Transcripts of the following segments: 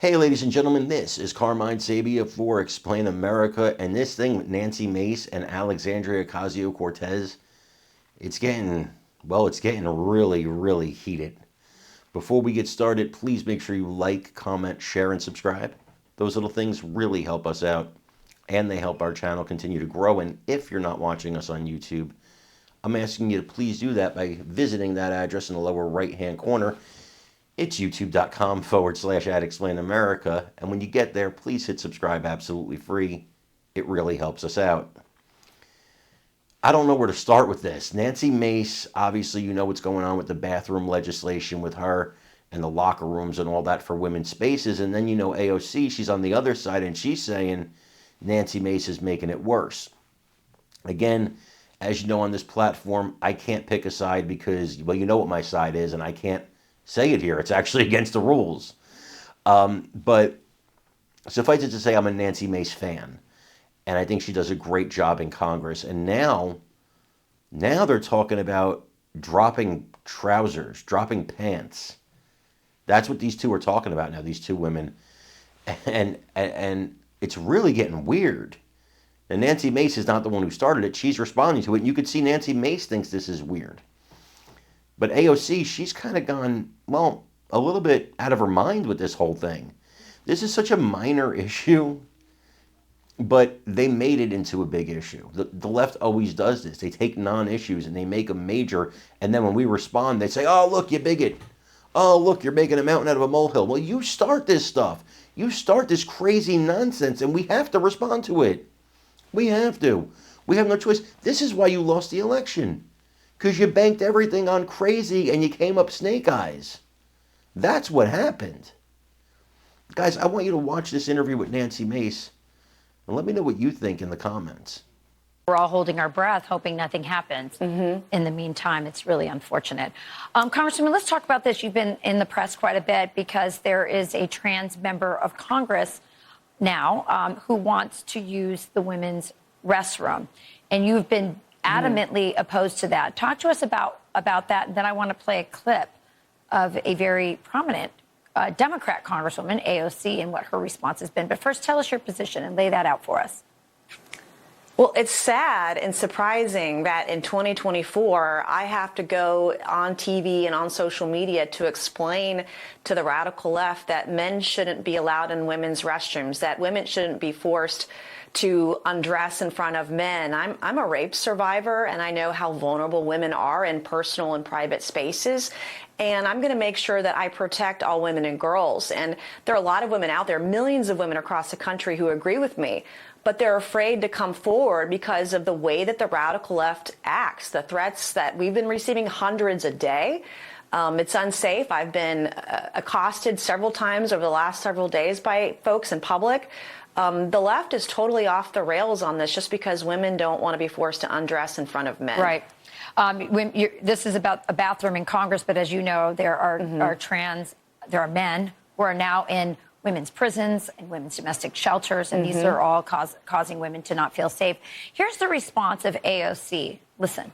Hey, ladies and gentlemen, this is Carmine Sabia for Explain America, and this thing with Nancy Mace and Alexandria Ocasio-Cortez, it's getting really, really heated. Before we get started, please make sure you like, comment, share, and subscribe. Those little things really help us out, and they help our channel continue to grow. And if you're not watching us on YouTube, I'm asking you to please do that by visiting that address in the lower right-hand corner. It's youtube.com/@explainamerica. And when you get there, please hit subscribe absolutely free. It really helps us out. I don't know where to start with this. Nancy Mace, obviously, you know what's going on with the bathroom legislation with her and the locker rooms and all that for women's spaces. And then, you know, AOC, she's on the other side and she's saying Nancy Mace is making it worse. Again, as you know, on this platform, I can't pick a side because, well, you know what my side is, and I can't say it here. It's actually against the rules. But suffice it to say, I'm a Nancy Mace fan, and I think she does a great job in Congress. And now they're talking about dropping trousers, dropping pants. That's what these two are talking about now, these two women. And it's really getting weird. And Nancy Mace is not the one who started it. She's responding to it. And you could see Nancy Mace thinks this is weird. But AOC, she's kind of gone, well, a little bit out of her mind with this whole thing. This is such a minor issue, but they made it into a big issue. The left always does this. They take non-issues and they make them major. And then when we respond, they say, oh, look, you bigot. Oh, look, you're making a mountain out of a molehill. Well, you start this stuff. You start this crazy nonsense, and we have to respond to it. We have to. We have no choice. This is why you lost the election. Because you banked everything on crazy and you came up snake eyes. That's what happened. Guys, I want you to watch this interview with Nancy Mace and let me know what you think in the comments. We're all holding our breath, hoping nothing happens. In the meantime, it's really unfortunate. Congresswoman, let's talk about this. You've been in the press quite a bit because there is a trans member of Congress now who wants to use the women's restroom. And you've been adamantly opposed to that. Talk to us about that. And then I want to play a clip of a very prominent Democrat Congresswoman, AOC, and what her response has been. But first, tell us your position and lay that out for us. Well, it's sad and surprising that in 2024, I have to go on TV and on social media to explain to the radical left that men shouldn't be allowed in women's restrooms, that women shouldn't be forced to undress in front of men. I'm a rape survivor, and I know how vulnerable women are in personal and private spaces. And I'm going to make sure that I protect all women and girls. And there are a lot of women out there, millions of women across the country who agree with me. But they're afraid to come forward because of the way that the radical left acts, the threats that we've been receiving hundreds a day. It's unsafe. I've been accosted several times over the last several days by folks in public. The left is totally off the rails on this just because women don't want to be forced to undress in front of men. Right. This is about a bathroom in Congress, but as you know, there are men who are now in women's prisons and women's domestic shelters, and these are all causing women to not feel safe. Here's the response of AOC. Listen.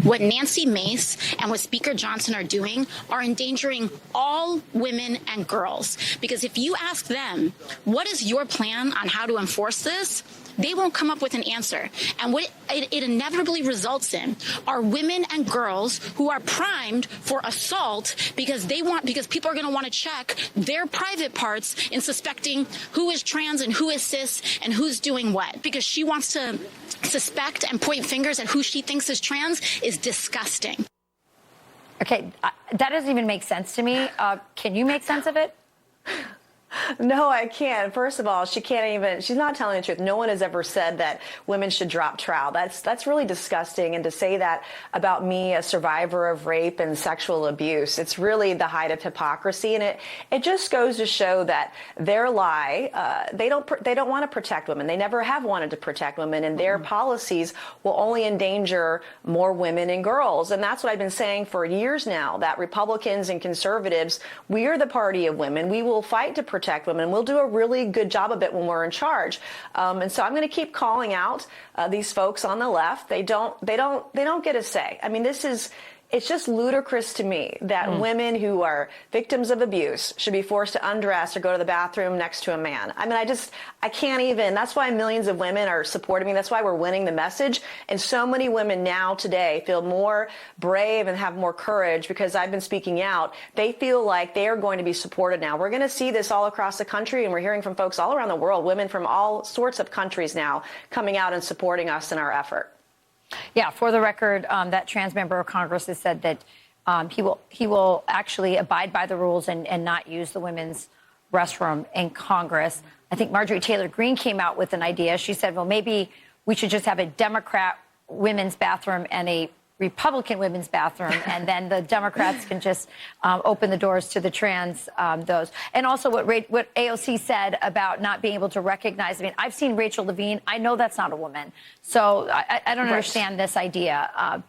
What Nancy Mace and what Speaker Johnson are doing are endangering all women and girls. Because if you ask them, what is your plan on how to enforce this? They won't come up with an answer. And what it inevitably results in are women and girls who are primed for assault because people are going to want to check their private parts in suspecting who is trans and who is cis and who's doing what. Because she wants to suspect and point fingers at who she thinks is trans is disgusting. Okay, that doesn't even make sense to me. Can you make sense of it? No, I can't. First of all, she's not telling the truth. No one has ever said that women should drop trowel. That's really disgusting. And to say that about me, a survivor of rape and sexual abuse, it's really the height of hypocrisy. And it just goes to show that their lie, they don't want to protect women. They never have wanted to protect women, and their policies will only endanger more women and girls. And that's what I've been saying for years now, that Republicans and conservatives, we are the party of women. We will fight to protect women. We'll do a really good job of it when we're in charge. And so I'm going to keep calling out these folks on the left. They don't get a say. I mean, this is It's just ludicrous to me that women who are victims of abuse should be forced to undress or go to the bathroom next to a man. I mean, I can't even. That's why millions of women are supporting me. That's why we're winning the message. And so many women now today feel more brave and have more courage because I've been speaking out. They feel like they are going to be supported now. We're going to see this all across the country, and we're hearing from folks all around the world, women from all sorts of countries now coming out and supporting us in our effort. Yeah, for the record, that trans member of Congress has said that he will actually abide by the rules and not use the women's restroom in Congress. I think Marjorie Taylor Greene came out with an idea. She said, well, maybe we should just have a Democrat women's bathroom and a Republican women's bathroom, and then the Democrats can just open the doors to the trans those. And also what AOC said about not being able to recognize. I mean, I've seen Rachel Levine. I know that's not a woman. So I don't understand this idea.